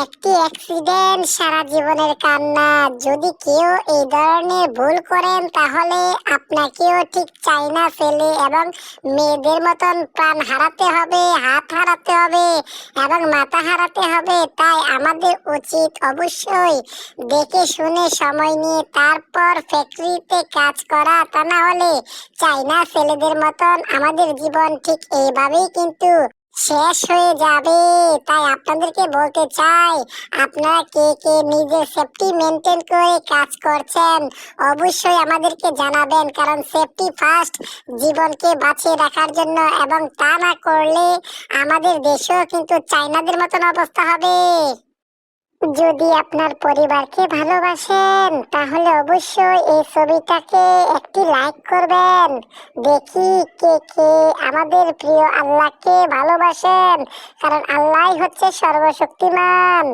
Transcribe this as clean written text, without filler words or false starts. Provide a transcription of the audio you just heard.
একটি অ্যাক্সিডেন্ট সারা জীবনের কান্না। যদি কেউ এই ধরনের ভুল করেন তাহলে আপনাকেও ঠিক চাইনা ছেলে এবং মেয়েদের মতন প্রাণ হারাতে হবে, হাত হারাতে হবে এবং মাথা হারাতে হবে। তাই আমাদের উচিত অবশ্যই দেখে শুনে সময় নিয়ে তারপর ফ্যাক্টরিতে কাজ করা। তা না হলে চাইনা ছেলেদের মতন আমাদের জীবন ঠিক এইভাবেই কিন্তু শেষ হয়ে যাবে। তাই আপনাদেরকে বলতে চাই, আপনারা কে কে নিজের সেফটি মেনটেন করে কাজ করছেন অবশ্যই আমাদেরকে জানাবেন, কারণ সেফটি ফার্স্ট, জীবনকে বাঁচিয়ে রাখার জন্য। এবং তা না করলে আমাদের দেশেও কিন্তু চাইনাদের মতন অবস্থা হবে। যদি আপনার পরিবারকে ভালোবাসেন তাহলে অবশ্যই এই ছবিটাকে একটি লাইক করবেন। দেখি কে কে আমাদের প্রিয় আল্লাহকে ভালোবাসেন, কারণ আল্লাহই হচ্ছে সর্বশক্তিমান।